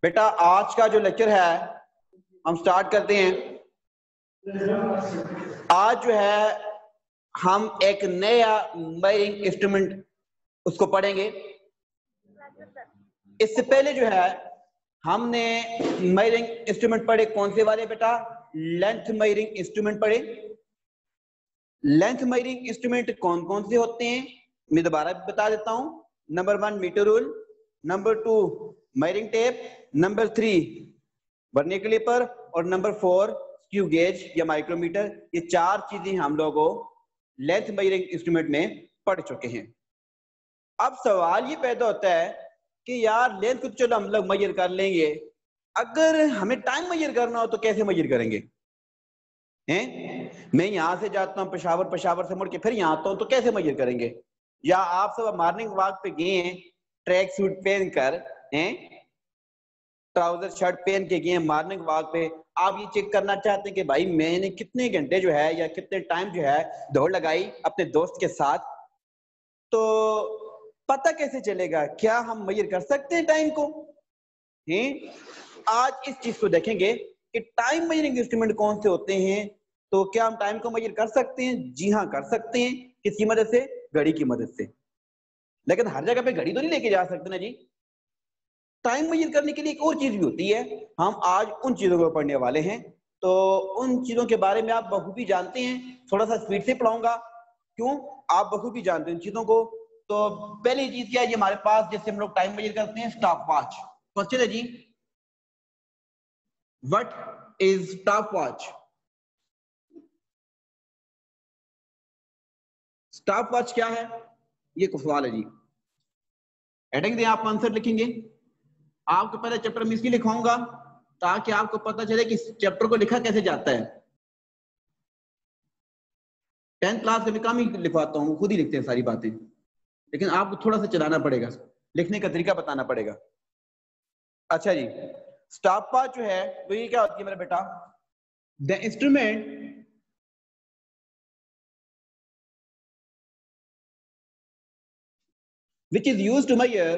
बेटा आज का जो लेक्चर है हम स्टार्ट करते हैं। आज जो है हम एक नया मेजरिंग इंस्ट्रूमेंट उसको पढ़ेंगे। इससे पहले जो है हमने मेजरिंग इंस्ट्रूमेंट पढ़े, कौन से वाले बेटा? लेंथ मेजरिंग इंस्ट्रूमेंट पढ़े। लेंथ मेजरिंग इंस्ट्रूमेंट कौन कौन से होते हैं मैं दोबारा बता देता हूं। Number 1 metre rule, number 2 measuring tape, number 3 vernier calliper और नंबर 4 स्क्रू गेज या माइक्रोमीटर। ये 4 चीजें हम लोगों लेंथ मेजरिंग इंस्ट्रूमेंट में पढ़ चुके हैं। अब सवाल ये पैदा होता है कि यार लेंथ को चलो हम लोग मेजर कर लेंगे, अगर हमें टाइम मेजर करना हो तो कैसे मेजर करेंगे? हैं? मैं यहां से जाता हूं पेशावर, पेशावर से मुड़ के फिर यहां आता हूं तो कैसे मेजर करेंगे? या आप सब मॉर्निंग वॉक पे गए हैं ट्रैक सूट पहन कर, हैं ट्राउजर शर्ट पहन के गए मॉर्निंग वॉक पे, आप ये चेक करना चाहते हैं कि भाई मैंने कितने घंटे जो है या कितने टाइम जो है दौड़ लगाई अपने दोस्त के साथ, तो पता कैसे चलेगा? क्या हम मेजर कर सकते हैं टाइम को? हैं? आज इस चीज को देखेंगे कि टाइम मेजरिंग इंस्ट्रूमेंट कौन से होते हैं। तो क्या हम टाइम को मेजर कर सकते हैं? जी हाँ कर सकते हैं। किसकी मदद से? घड़ी की मदद से। लेकिन हर जगह पे घड़ी तो नहीं लेके जा सकते ना जी। टाइम मेजर करने के लिए एक और चीज भी होती है, हम आज उन चीजों को पढ़ने वाले हैं। तो उन चीजों के बारे में आप बखूबी जानते हैं, थोड़ा सा स्पीड से पढ़ाऊंगा, क्यों? आप बखूबी जानते हैं उन चीजों को। तो पहली चीज क्या है ये हमारे पास, जिससे हम लोग टाइम मेजर करते हैं? Stop watch. क्वेश्चन है जी, what is stop watch? Stop watch क्या है, ये कुछ सवाल है जी। हेडिंग दें, आप आंसर लिखेंगे। आपको पहले चैप्टर में इसलिए लिखवाऊंगा ताकि आपको पता चले कि चैप्टर को लिखा कैसे जाता है। 10th क्लास में काम ही लिखवाता हूँ, खुद ही लिखते हैं सारी बातें, लेकिन आपको थोड़ा सा चलाना पड़ेगा, लिखने का तरीका बताना पड़ेगा। अच्छा जी, स्टॉप वॉच जो है वो ये क्या होती है मेरा बेटा? The instrument which is used to measure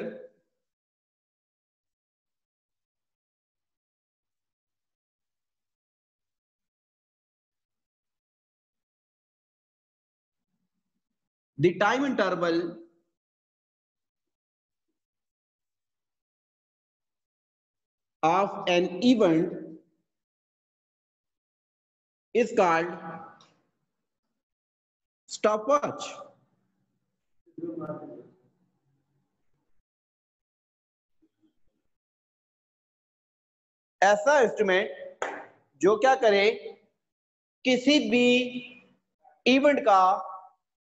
the time interval of an event is called stopwatch. ऐसा इंस्ट्रूमेंट जो क्या करे, किसी भी इवेंट का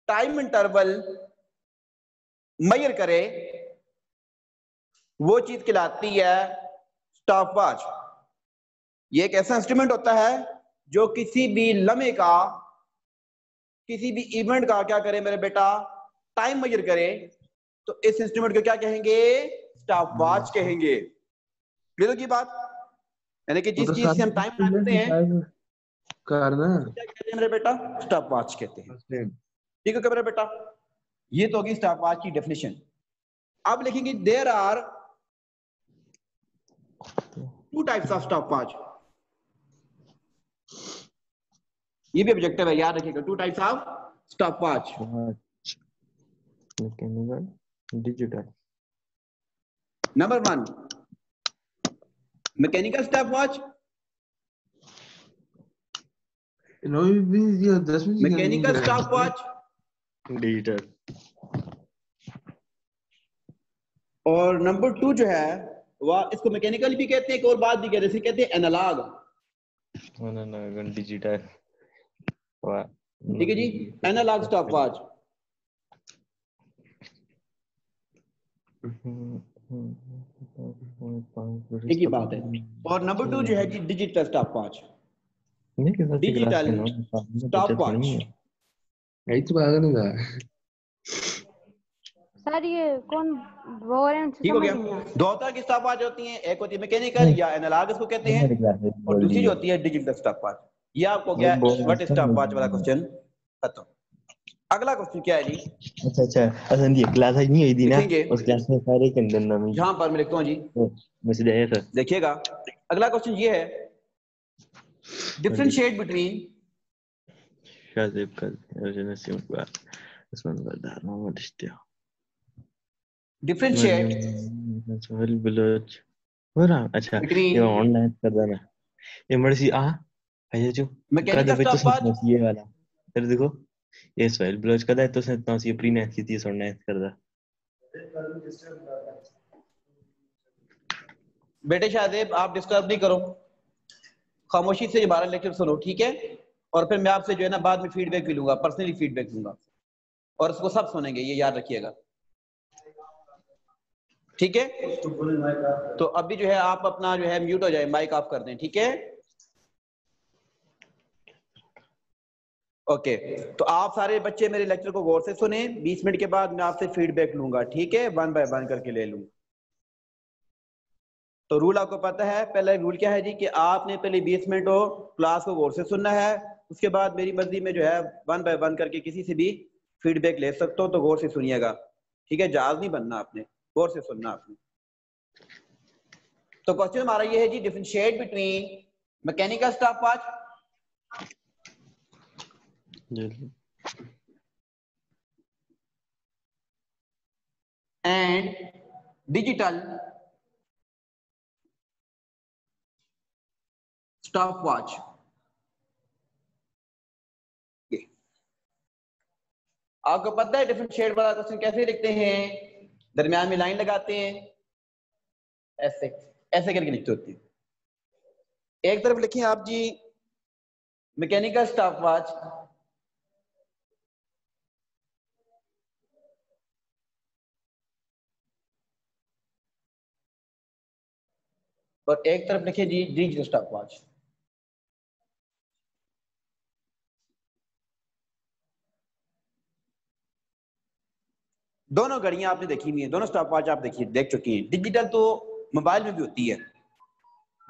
टाइम इंटरवल मेजर करे, वो चीज कहलाती है स्टॉपवॉच। ये एक ऐसा इंस्ट्रूमेंट होता है जो किसी भी लम्हे का, किसी भी इवेंट का क्या करे मेरे बेटा? टाइम मेजर करे। तो इस इंस्ट्रूमेंट को क्या कहेंगे? स्टॉपवॉच कहेंगे। क्लियर की बात? यानी कि जिस चीज से हम टाइम नापते हैं करना क्या कहते हैं मेरे बेटा? स्टॉपवॉच कहते हैं। ठीक है मेरे बेटा, ये तो होगी स्टॉपवॉच की डेफिनेशन। अब लिखेंगे there are 2 types of stopwatch. ये भी ऑब्जेक्टिव है, याद रखिएगा। 2 types of stopwatch. Mechanical, digital. Number 1 mechanical stopwatch, mechanical stopwatch, digital. और नंबर 2 जो है वह, इसको मैकेनिकल भी कहते हैं, एक और बात भी कहते हैं, इसे कहते हैं एनालॉग। डिजिटल। ठीक है जी, एनालॉग स्टॉपवॉच। एक ही बात है। और नंबर 2 जो है जी digital stopwatch. Digital stopwatch. Sir ये कौन बोल रहे हैं? ठीक हो गया। 2 तरह की स्टॉपवॉच होती हैं, एक होती है मैकेनिकल या एनालॉग इसको कहते हैं, और दूसरी जो होती है डिजिटल स्टॉपवॉच। ये आपको गया व्हाट इज स्टॉपवॉच वाला क्वेश्चन खत्म। अगला क्वेश्चन क्या है जी? अच्छा अच्छा असन दी क्लास आज नहीं हुई थी ना, लिखेंगे उस क्लास में सारे के अंदर नाम यहाँ पर मैं लिखता हूँ जी, मैसेज आया था। देखिएगा। अगला क्वेश्चन ये है, डिफरेंशिएट बिटवीन शादिब का अर्जुन सिंह उसमें बता मोहम्मद इश्तिया डिफरेंशिएट सोहेल बलोच हो रहा। अच्छा ये बिटवीन ऑनलाइन कर देना ये मर्सी आ है जो कद मैकेनिकल बच्चों से स्टॉपवॉच, ये वाला फिर देखो ये सोहेल बलोच कदा है तो से तो ये प्री मैथ की थी सो मैथ कर दा बेटे शाहजेब आप डिस्टर्ब नहीं करो, खामोशी से 12 लेक्चर सुनो, ठीक है? और फिर मैं आपसे जो है ना बाद में फीडबैक भी लूंगा, पर्सनली फीडबैक दूंगा, और उसको सब सुनेंगे, ये याद रखिएगा, ठीक है? तो अभी जो है आप अपना जो है म्यूट हो जाए, माइक ऑफ कर दें, ठीक है? ओके, तो आप सारे बच्चे मेरे लेक्चर को गौर से सुने, 20 मिनट के बाद मैं आपसे फीडबैक लूंगा, ठीक है? 1 बाय 1 करके ले लूंगा। तो रूल आपको पता है, पहला रूल क्या है जी कि आपने पहले 20 मिनट हो क्लास को गौर से सुनना है, उसके बाद मेरी मर्जी में जो है 1 बाय 1 करके किसी से भी फीडबैक ले सकते हो, तो गौर से सुनिएगा, ठीक है? जहाज नहीं बनना आपने, गौर से सुनना आपने। तो क्वेश्चन हमारा ये है जी, differentiate between mechanical stopwatch and digital stopwatch. आपको पता है डिफरेंशिएट वाला क्वेश्चन कैसे लिखते हैं? दरमियान में लाइन लगाते हैं, ऐसे ऐसे करके लिखते होते हैं। एक तरफ लिखें आप जी मैकेनिकल स्टॉपवॉच, और एक तरफ लिखे जी डिजिटल स्टॉपवॉच। दोनों घड़ियां आपने देखी हुई है, दोनों स्टॉपवॉच आप देखिए देख चुकी हैं। डिजिटल तो मोबाइल में भी होती है,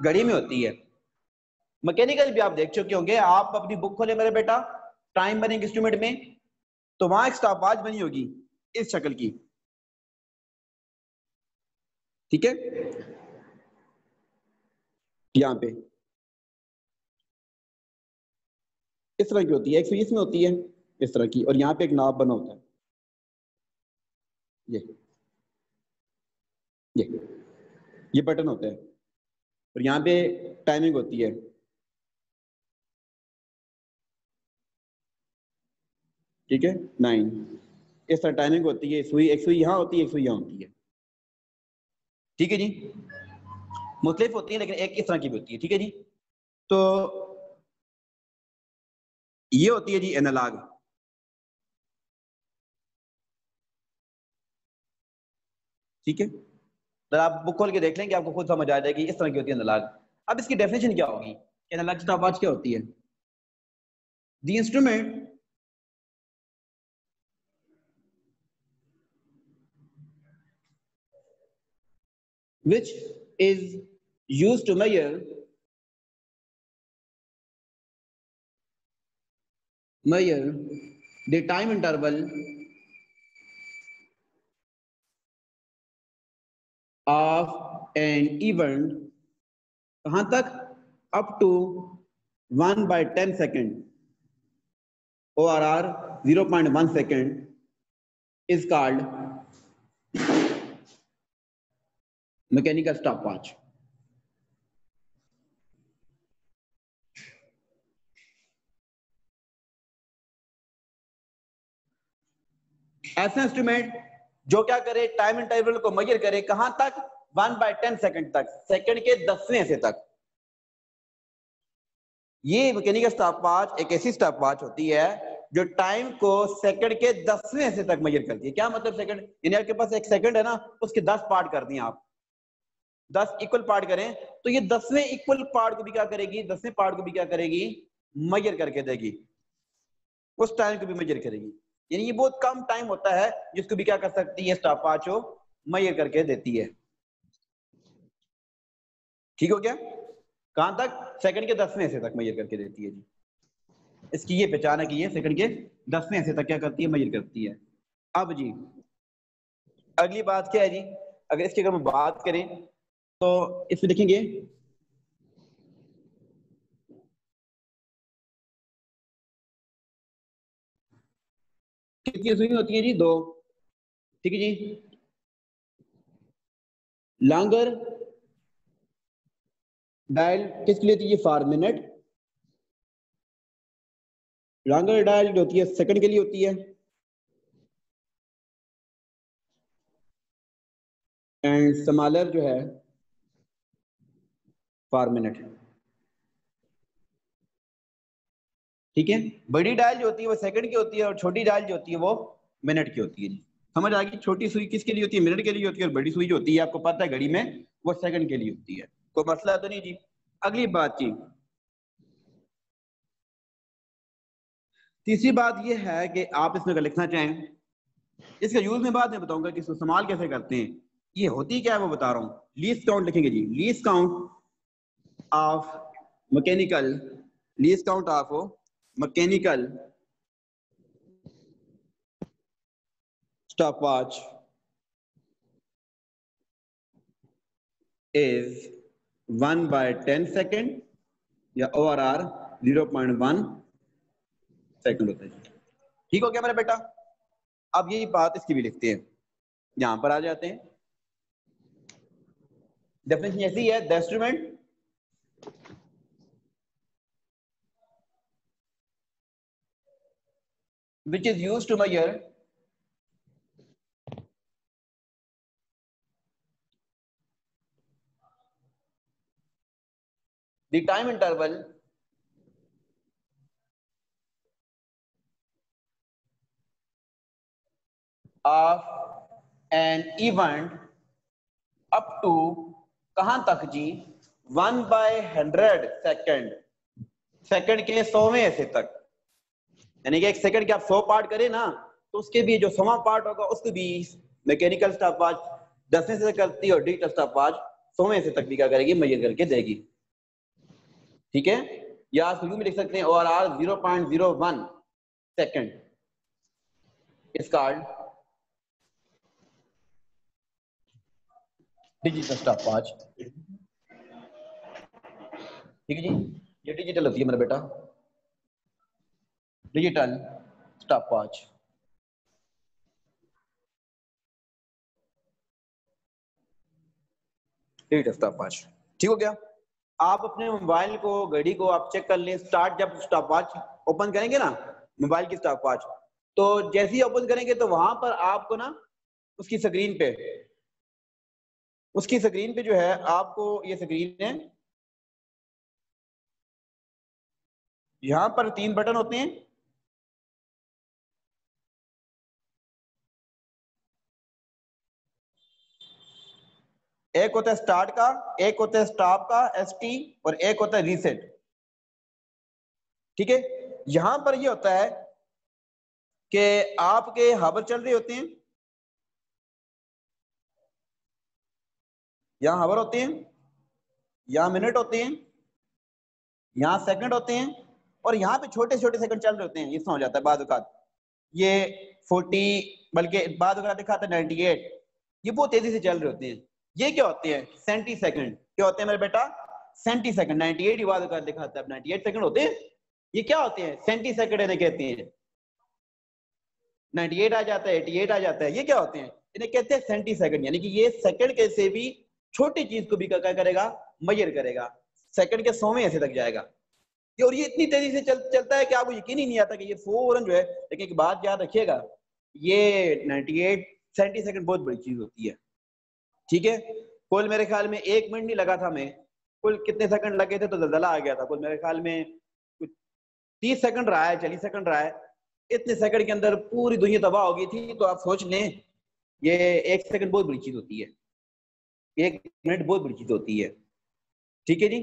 घड़ी में होती है, मैकेनिकल भी आप देख चुके होंगे। आप अपनी बुक खोले मेरे बेटा, टाइम बनेंगे इंस्ट्रूमेंट में, तो वहां एक स्टॉपवॉच बनी होगी इस शक्ल की, ठीक है? यहाँ पे इस तरह की होती है, 120 में होती है इस तरह की, और यहाँ पे एक नाप बना होता है, ये ये ये बटन होता है, और यहाँ पे टाइमिंग होती है, ठीक है? 9 इस तरह टाइमिंग होती है। सुई, एक सुई यहाँ होती है, एक सुई यहाँ होती है, ठीक है जी? मुख्तलिफ होती है लेकिन एक इस तरह की भी होती है, ठीक है जी? तो ये होती है जी एनालॉग, ठीक है? जरा आप बुक खोल के देख लेंगे, आपको खुद समझ आ जाएगी, इस तरह की होती है एनालॉग। अब इसकी डेफिनेशन क्या होगी? एनालॉग स्टॉपवॉच क्या होती है? The instrument which is used to measure the time interval of an event, कहां तक? up to 1/10 second, ORR 0.1 second, is called mechanical stopwatch। ऐसा इंस्ट्रूमेंट जो क्या करे, टाइम इंटरवल को मेजर करे, कहां तक? 1/10 सेकंड तक, सेकंड के 10वें हिस्से तक। ये मैकेनिकल स्टॉपवॉच एक ऐसी स्टॉपवॉच होती है जो टाइम को सेकंड के 10वें हिस्से तक मेजर करती है। क्या मतलब सेकंड? यानी आपके पास एक सेकंड है ना, उसके 10 पार्ट कर दिए आप, 10 इक्वल पार्ट करें, तो ये 10वें इक्वल पार्ट को भी क्या करेगी, 10वें पार्ट को भी क्या करेगी? मेजर करके देगी, उस टाइम को भी मेजर करेगी। यानी ये बहुत कम टाइम होता है जिसको भी क्या कर सकती है स्टॉपवॉच को मेजर करके देती है। ठीक हो गया? कहां तक? सेकंड के 10वें हिस्से तक मेजर करके देती है जी। इसकी ये पहचान है कि ये सेकंड के 10वें हिस्से तक क्या करती है, मेजर करती है। अब जी अगली बात क्या है जी, अगर इसकी अगर हम बात करें तो इसमें देखेंगे कितनी सुई होती है जी, 2, ठीक है जी। लॉन्गर डायल किसके लिए होती है, फॉर मिनट। लॉन्गर डायल जो होती है सेकंड के लिए होती है, एंड स्मॉलर जो है फॉर मिनट, ठीक है। बड़ी डायल जो होती है वो सेकंड की होती है और छोटी डायल जो होती है वो मिनट की होती है जी। समझ आ गई, छोटी सुई किसके लिए होती है, मिनट के लिए होती है, और बड़ी सुई जो होती है आपको पता है घड़ी में वो सेकंड के लिए होती है। कोई मसला तो नहीं जी। अगली बात जी, तीसरी बात ये है कि आप इसमें अगर लिखना चाहें, इसका यूज में बाद में बताऊंगा कि इसको इस्तेमाल कैसे करते हैं। ये होती क्या है वो बता रहा हूँ। लीस्ट काउंट लिखेंगे जी, least count of mechanical, least count of mechanical stopwatch is 1/10 second या ORR 0.1 सेकंड होता है। ठीक हो गया मेरा बेटा। अब यही बात इसकी भी लिखते हैं, यहां पर आ जाते हैं। डेफिनेशन ऐसी है, the instrument which is used to measure the time interval of an event up to कहां तक जी, 1/100 सेकंड, सेकंड के 100वें हिस्से तक। यानी कि एक सेकंड के आप 100 पार्ट करें ना, तो उसके भी जो 100वां पार्ट होगा उसको भी मैकेनिकल स्टॉपवॉच 10वें से करती है और डिजिटल स्टॉपवॉच 100वें हिस्से तक भी क्या करेगी, मेजर करके देगी। ठीक है, या आप यूं भी लिख सकते हैं ORR 0.01 second is called digital stopwatch. ठीक है जी, ये डिजिटल होती है मेरा बेटा, डिजिटल स्टॉपवॉच। डिजिटल स्टॉपवॉच, ठीक हो गया। आप अपने मोबाइल को, घड़ी को आप चेक कर लें, स्टार्ट जब स्टॉपवॉच ओपन करेंगे ना, मोबाइल की स्टॉपवॉच, तो जैसे ही ओपन करेंगे तो वहां पर आपको ना उसकी स्क्रीन पे जो है, आपको ये स्क्रीन है, यहां पर 3 बटन होते हैं। एक होता है स्टार्ट का, एक होता है स्टॉप का ST, और एक होता है रीसेट। ठीक है, यहां पर ये होता है कि आपके हावर चल रहे होते हैं, यहां हावर होते हैं, यहां मिनट होते हैं, यहां सेकंड होते हैं, और यहाँ पे छोटे छोटे सेकंड चल रहे होते हैं। ये समझ आता है बाद औकात ये 40, बल्कि बाद औकात दिखाता है 98, ये बहुत तेजी से चल रहे होते हैं। ये क्या होते हैं, सेंटी सेकंड। क्या होते हैं मेरे बेटा, सेंटी सेकंड। 98 ही बाद औकात दिखाता है, 98 सेकंड होते हैं। ये क्या होते हैं, सेंटी सेकंड इन्हें कहते हैं। 98 आ जाता है, 88 आ जाता है, ये क्या होते हैं, इन्हें कहते हैं सेंटी सेकंड। यानी कि ये सेकंड के से भी छोटी चीज को भी क्या करेगा, मेजर करेगा, सेकंड के 100वें हिस्से तक जाएगा। और ये इतनी तेजी से चलता है कि आपको यकीन ही नहीं आता कि ये फौरन जो है। लेकिन एक बात याद रखिएगा, ये 98 सेंटी सेकंड बहुत बड़ी चीज होती है। ठीक है, कुल मेरे ख्याल में 1 मिनट नहीं लगा था, मैं कुल कितने सेकंड लगे थे तो जलजला आ गया था। कुल मेरे ख्याल में कुछ 30 सेकंड रहा है, 40 सेकंड रहा है। इतने सेकंड के अंदर पूरी दुनिया तबाह हो गई थी। तो आप सोच लें, ये 1 सेकंड बहुत बड़ी चीज होती है, 1 मिनट बहुत बड़ी चीज होती है। ठीक है जी,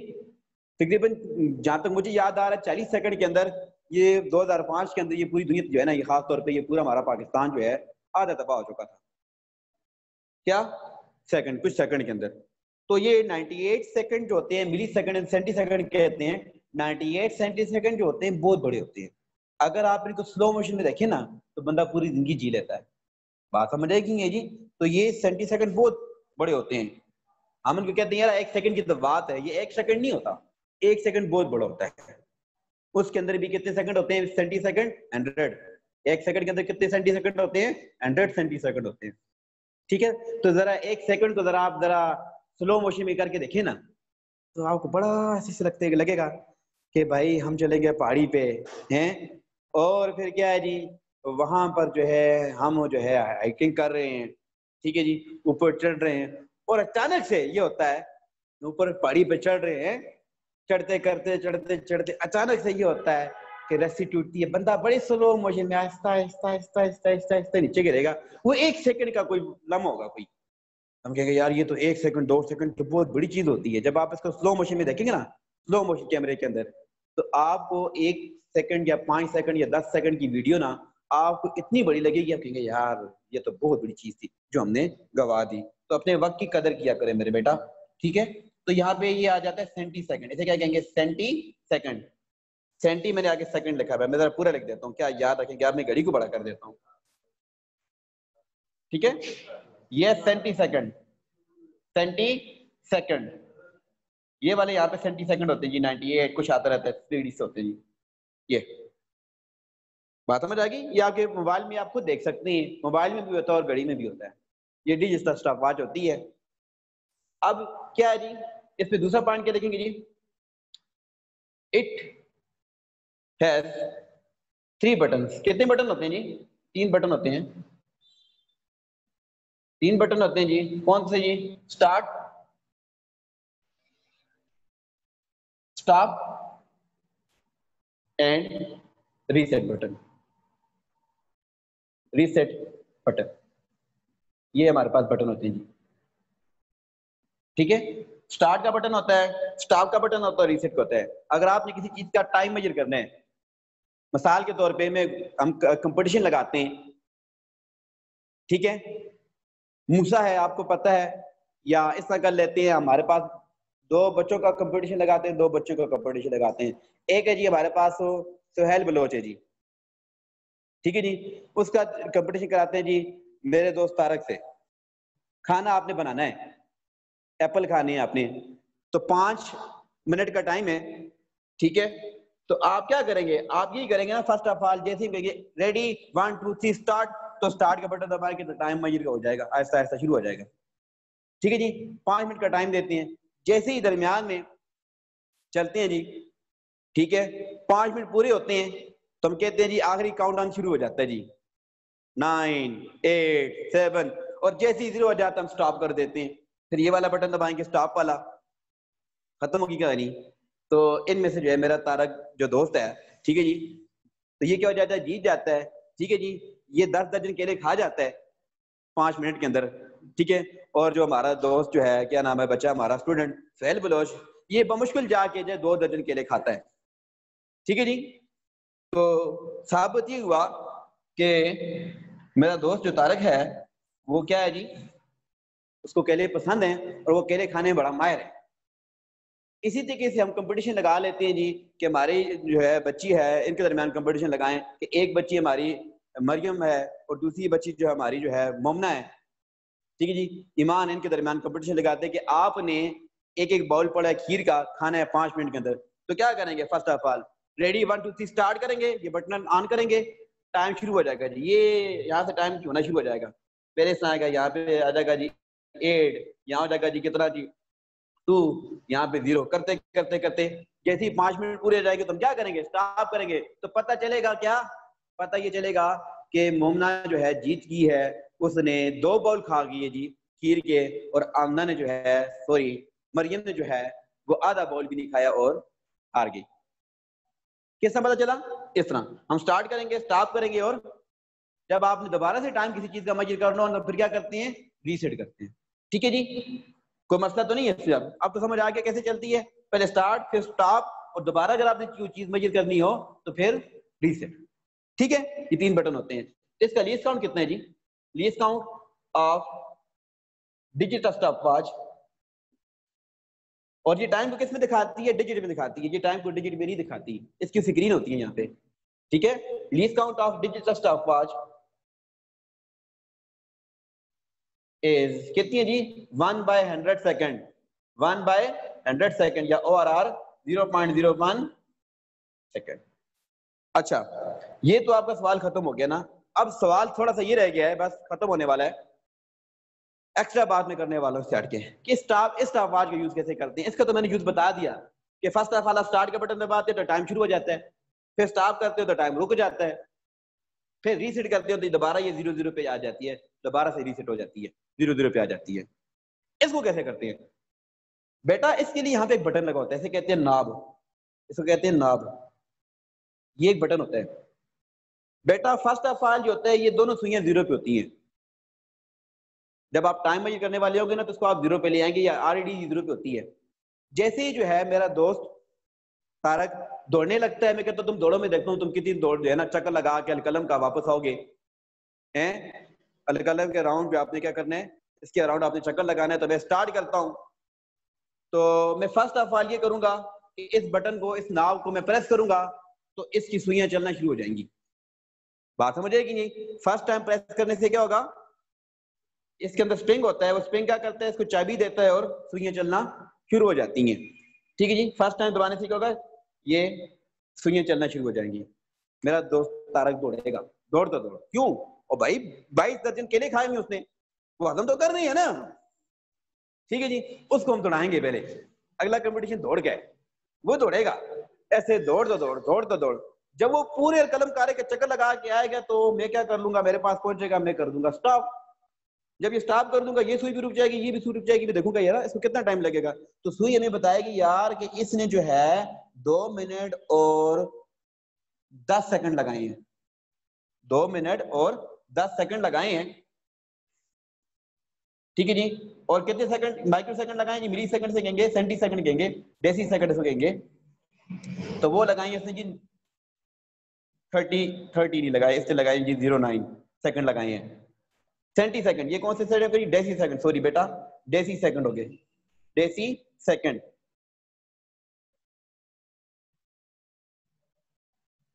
तकरीबन जहां तक मुझे याद आ रहा है 40 सेकंड के अंदर, ये 2005 के अंदर ये पूरी दुनिया जो है ना, ये खास तौर पे ये पूरा हमारा पाकिस्तान जो है आधा तबाह हो चुका था। क्या सेकंड, कुछ सेकंड के अंदर। तो ये 98 सेकंड जो होते हैं, मिली सेकंड एंड सेंटी सेकंड कहते हैं। 98 सेंटीसेकंड जो होते हैं बहुत बड़े होते हैं। अगर आप इनको स्लो मोशन में देखें ना तो बंदा पूरी जिंदगी जी लेता है। बात समझ आएगी जी? तो ये सेंटीसेकंड बहुत बड़े होते हैं। हम इनको कहते हैं यार 1 सेकंड की तो बात है, ये 1 सेकंड नहीं होता, 1 सेकंड बहुत बड़ा होता है। उसके अंदर भी कितने सेकंड होते हैं? सेंटीसेकंड, 100। 1 सेकंड के अंदर कितने सेंटीसेकंड होते हैं? 100 सेंटीसेकंड होते हैं। ठीक है, तो जरा 1 सेकंड को जरा आप जरा स्लो मोशन में करके देखें ना तो आपको बड़ा ऐसे लगेगा कि भाई हम चले गए पहाड़ी पे हैं, और फिर क्या है जी वहां पर जो है हम जो है हाइकिंग कर रहे हैं, ठीक है जी, ऊपर चढ़ रहे हैं, और अचानक से ये होता है ऊपर पहाड़ी पे चढ़ रहे हैं, चढ़ते करते चढ़ते चढ़ते अचानक से ये होता है कि रस्सी टूटती है, बंदा बड़े स्लो मोशन में आहिस्ता आहिस्ता आहिस्ता आहिस्ता आहिस्ता आहिस्ता नीचे गिरेगा। वो 1 सेकंड का कोई लम्हा होगा कोई, हम कहेंगे यार ये तो 1 सेकंड 2 सेकंड तो बहुत बड़ी चीज होती है। जब आप इसको स्लो मोशन में देखेंगे ना, स्लो मोशन कैमरे के अंदर, तो आपको 1 सेकंड या 5 सेकंड या 10 सेकंड की वीडियो ना आपको इतनी बड़ी लगेगी, आप कहेंगे यार ये तो बहुत बड़ी चीज थी जो हमने गवा दी। तो अपने वक्त की कदर किया करें मेरे बेटा, ठीक है। तो यहाँ पे ये आ जाता है सेंटी सेकंड, इसे क्या कहेंगे? Senti second. सेंटी मैंने आगे सेकंड लिखा है, मैं जरा पूरा लिख देता हूँ, क्या याद रखेंगे आप, मैं घड़ी को बड़ा कर देता हूँ, ठीक है। ये सेंटी सेकंड, सेंटी सेकंड, ये वाले यहाँ पे सेंटी सेकंड होते हैं जी, 98 कुछ आता रहता है, स्पीड से होते हैं जी। ये बात समझ आ गई? ये आपके मोबाइल में आप खुद देख सकते हैं, मोबाइल में भी होता है और घड़ी में भी होता है, ये डिजिटल स्टॉप वॉच होती है। अब क्या है जी, इस पे दूसरा पॉइंट क्या देखेंगे जी, इट हैज 3 बटन्स। कितने बटन होते हैं जी? 3 बटन होते हैं, 3 बटन होते हैं जी। कौन से जी? Start, stop and reset button. Reset button, ये हमारे पास बटन होते हैं जी, ठीक है। स्टार्ट का बटन होता है, स्टॉप का बटन होता है, रीसेट का होता है। अगर आपने किसी चीज का टाइम मेजर करना है, मिसाल के तौर पे हम कंपटीशन लगाते हैं, ठीक है, मूसा है आपको पता है, या इस तरह कर लेते हैं, हमारे पास 2 बच्चों का कंपटीशन लगाते हैं, 2 बच्चों का कंपटीशन लगाते हैं। एक है जी हमारे पास सुहेल बलोच है जी, ठीक है जी, उसका कंपटीशन कराते हैं जी मेरे दोस्त तारक से। खाना आपने बनाना है, एप्पल खाने हैं आपने, तो 5 मिनट का टाइम है, ठीक है। तो आप क्या करेंगे? आप यही करेंगे ना, फर्स्ट ऑफ ऑल जैसे ही कहेंगे रेडी 1 2 3 स्टार्ट, तो स्टार्ट का बटन दबाएंगे तो टाइम मेजर हो जाएगा, आहिस्ता आहिस्ता शुरू हो जाएगा, ठीक है जी। 5 मिनट का टाइम देते हैं, जैसे ही दरमियान में चलते हैं जी, ठीक है, 5 मिनट पूरे होते हैं तो हम कहते हैं जी आखिरी काउंटडाउन शुरू हो जाता है जी, 9 8 7, और जैसे ही 0 हो जाता है हम स्टॉप कर देते हैं, फिर ये वाला बटन दबाएंगे, स्टॉप वाला, खत्म होगी कहानी। तो इनमें से जो है मेरा तारक जो दोस्त है, ठीक है जी, तो ये क्या हो जाता है? जीत जाता है, ठीक है जी। ये 10 दर्जन केले खा जाता है 5 मिनट के अंदर, ठीक है। और जो हमारा दोस्त जो है, क्या नाम है बच्चा हमारा स्टूडेंट, सुहेल बलोच, ये बमुश्किल जाके जो 2 दर्जन केले खाता है, ठीक है जी। तो साबित ये हुआ कि मेरा दोस्त जो तारक है वो क्या है जी, उसको केले पसंद हैं और वो केले खाने में बड़ा माहिर है। इसी तरीके से हम कंपटीशन लगा लेते हैं जी कि हमारी जो है बच्ची है, इनके दरमियान कंपटीशन लगाएं कि एक बच्ची हमारी मरियम है और दूसरी बच्ची जो हमारी जो है मोमना है, ठीक है जी, ईमान, इनके दरमियान कंपटीशन लगाते हैं कि आपने एक एक बाउल पड़ा है खीर का, खाना है 5 मिनट के अंदर। तो क्या करेंगे? First of all ready 1 2 3 start करेंगे, ये बटन ऑन करेंगे, टाइम शुरू हो जाएगा जी। ये यहाँ से टाइम होना शुरू हो जाएगा, पहले से आएगा, यहाँ पे आ जाएगा जी 8, यहाँ हो जाएगा जी कितना जी 2, यहाँ पे 0, करते करते करते जैसे ही 5 मिनट पूरे हो जाएंगे तो हम क्या करेंगे? स्टॉप करेंगे। तो पता चलेगा क्या? पता ये चलेगा कि मोमना जो है जीत की है, उसने 2 बाउल खा गई है जी खीर के, और आमना ने जो है, सॉरी मरियम ने जो है वो आधा बाउल भी नहीं खाया और हार गई। किस तरह पता चला? इस तरह हम स्टार्ट करेंगे, स्टॉप करेंगे, और जब आपने दोबारा से टाइम किसी चीज का मेजर करना हो तो फिर क्या करते हैं? रीसेट करते हैं, ठीक है जी। कोई मसला तो नहीं है इससे? अब तो समझ आ गया कैसे चलती है, पहले स्टार्ट फिर स्टॉप, और दोबारा अगर आपने कोई चीज मेजर करनी हो तो फिर रीसेट, ठीक है। ये 3 बटन होते हैं। इसका लीस्ट काउंट कितना है जी? Least count of digital stop watch और ये टाइम को किस में दिखाती है? डिजिट में दिखाती है। ये टाइम को डिजिट में नहीं दिखाती, इसकी स्क्रीन होती है यहाँ पे, ठीक है। Least count of digital stopwatch is कितनी है जी? 1/100 सेकंड, 1/100 सेकंड या ORR 0.01 सेकंड। अच्छा, ये तो आपका सवाल खत्म हो गया ना। अब सवाल थोड़ा सा ये रह गया है, बस खत्म होने वाला है। एक्स्ट्रा बात में करने वाला हूँ स्टार्ट के कि इस स्टॉप वॉच का यूज कैसे करते हैं। इसका तो मैंने यूज बता दिया कि फर्स्ट ऑफ ऑल स्टार्ट का बटन दबाते हो तो टाइम शुरू हो जाता है, फिर स्टॉप करते हो तो टाइम रुक जाता है, फिर रीसेट करते हो तो दोबारा ये 0 पे आ जाती है, दोबारा से रीसेट हो जाती है, 0 पे आ जाती है। इसको कैसे करते हैं बेटा? इसके लिए यहाँ पे एक बटन लगा होता है, इसे कहते हैं नॉब, इसको कहते हैं नॉब। ये एक बटन होता है बेटा। फर्स्ट ऑफ ऑल जो होता है, ये दोनों सुइयां 0 पे होती हैं। जब आप टाइम मेजर करने वाले होंगे ना तो इसको आप 0 पे ले आएंगे, या ऑलरेडी 0 पे होती है। जैसे ही जो है मेरा दोस्त तारक दौड़ने लगता है, मैं कहता हूँ तुम दौड़ो, मैं देखता हूँ तुम कितनी दौड़ जो है ना चक्कर लगा के अलकलम का वापस आओगे हैं। अलकलम के राउंड पे आपने क्या करना है, इसके अराउंड आपने चक्कर लगाना है। तो मैं स्टार्ट करता हूँ, तो मैं फर्स्ट ऑफ ऑल ये करूंगा कि इस बटन को, इस नाव को मैं प्रेस करूंगा तो इसकी सुइयां चलना शुरू हो जाएंगी। बात समझ आएगी नहीं? फर्स्ट टाइम प्रेस करने से क्या होगा, इसके अंदर स्प्रिंग होता है, वो स्प्रिंग क्या करता है, इसको चाबी देता है और सुइयां चलना शुरू हो जाती हैं। ठीक है जी, फर्स्ट टाइम दबाने से क्या होगा, ये सुइयां चलना शुरू हो जाएंगी। मेरा दोस्त तारक दौड़ेगा, दौड़ता दौड़ क्यों? और भाई 22 दर्जन केले खाए हुए उसने, वो हजम तो कर रही है ना। ठीक है जी, उसको हम दौड़ाएंगे पहले। अगला कंपटीशन दौड़ गए, वो दौड़ेगा ऐसे दौड़ तो दौड़। जब वो पूरे कलम कारे के चक्कर लगा के आएगा तो मैं क्या कर लूंगा, मेरे पास पहुंचेगा, मैं कर दूंगा स्टॉप। जब ये स्टॉप कर दूंगा, ये सुई भी रुक जाएगी, ये भी सुई रुक जाएगी। मैं देखूंगा यार इसको कितना टाइम लगेगा, तो सुई हमें बताएगी यार कि इसने जो है 2 मिनट और 10 सेकंड लगाए हैं, 2 मिनट और 10 सेकंड लगाए हैं। ठीक है जी, और कितने सेकंड, माइक्रो सेकंड लगाए जी, मिली सेकंड से कहेंगे, सेंटी सेकंड कहेंगे, डेसी सेकंड से कहेंगे। तो वो लगाएंगे इसने जी 30 नहीं लगाए, इससे लगाए जी 09 सेकंड लगाए हैं। सेंटी सेकंड, ये कौन से सेकंड है? डेसी सेकंड, सॉरी बेटा, डेसी सेकंड हो गए, डेसी सेकंड,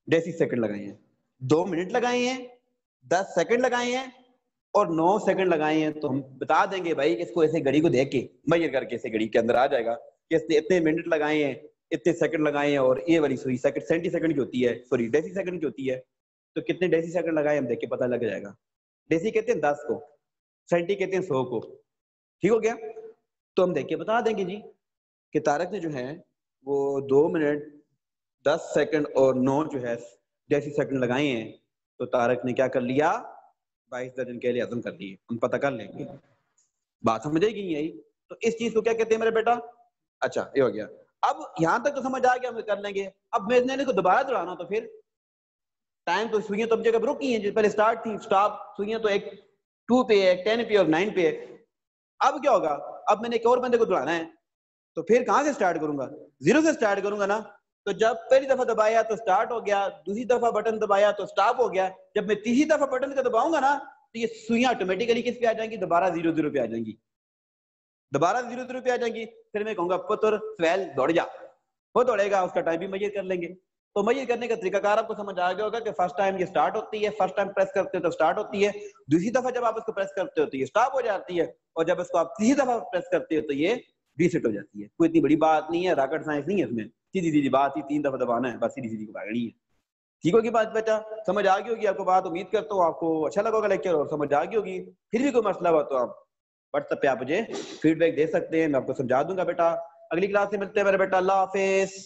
डेसी सेकंड लगाए हैं। 2 मिनट लगाए हैं, 10 सेकंड लगाए हैं और 9 सेकंड लगाए हैं। तो हम बता देंगे भाई, इसको ऐसे घड़ी को देख के मेजर करके ऐसे घड़ी के अंदर आ जाएगा कि इसने इतने मिनट लगाए हैं, इतने सेकंड लगाए हैं। और ये वाली सुई सेकंड, सेंटी सेकंड की होती है, सॉरी डेसी सेकंड की होती है। तो कितने डेसी सेकंड लगाए हम देख के पता लग जाएगा। डेसी कहते हैं 10 को, सेंटी कहते हैं 100 को। ठीक हो गया? तो हम देख के बता देंगे जी कि तारक ने जो है वो 2 मिनट 10 सेकंड और 9 जो है डेसी सेकंड लगाए हैं। तो तारक ने क्या कर लिया, 22 दर्जन के लिए हजम कर लिए। हम पता कर लेंगे, बात समझेगी यही। तो इस चीज को क्या कहते हैं मेरे बेटा? अच्छा, ये हो गया। अब यहां तक तो समझ आ गया, हम कर लेंगे। अब मैंने को दोबारा दौड़ाना, तो फिर टाइम तो सुइयां तो जगह रुकी हैं, पहले स्टार्ट थी, स्टॉप सुइयां तो एक 2 पे है, 10 पे और 9 पे है। अब क्या होगा, अब मैंने एक और बंदे को दौड़ाना है, तो फिर कहां से स्टार्ट करूंगा? 0 से स्टार्ट करूंगा ना। तो जब पहली दफा दबाया तो स्टार्ट हो गया, दूसरी दफा बटन दबाया तो स्टॉप हो गया। जब मैं तीसरी दफा बटन को दबाऊंगा ना तो ये सुइयां ऑटोमेटिकली किस पे आ जाएंगी, दोबारा 0 पे आ जाएंगी, दोबारा 0 पे आ जाएंगी। फिर मैं कहूंगा पुत्र स्वेल दौड़ जा, वो दौड़ेगा, उसका टाइम भी मेजर कर लेंगे। तो मेजर करने का तरीकाकार आपको समझ आ गया होगा कि फर्स्ट टाइम ये स्टार्ट होती है, फर्स्ट टाइम प्रेस करते हो तो स्टार्ट होती है, दूसरी दफा जब आप इसको प्रेस करते हो तो ये स्टॉप हो जाती है, और जब इसको आप तीसरी दफा प्रेस करते हो तो ये रीसेट हो जाती है। कोई इतनी बड़ी बात नहीं है, रॉकेट साइंस नहीं है इसमें, सीधी सीधी बात ही, 3 दफा दबाना है, बस सीधी सीधी को भागनी है। ठीक होगी बात बेटा? समझ आ गई होगी आपको बात, उम्मीद करता हूँ आपको अच्छा लगा होगा लेक्चर और समझ आ गई होगी। फिर भी कोई मसला हुआ तो आप व्हाट्सएप पे आप मुझे फीडबैक दे सकते हैं, मैं आपको समझा दूंगा बेटा। अगली क्लास में मिलते हैं मेरे बेटा, अल्लाह हाफिज।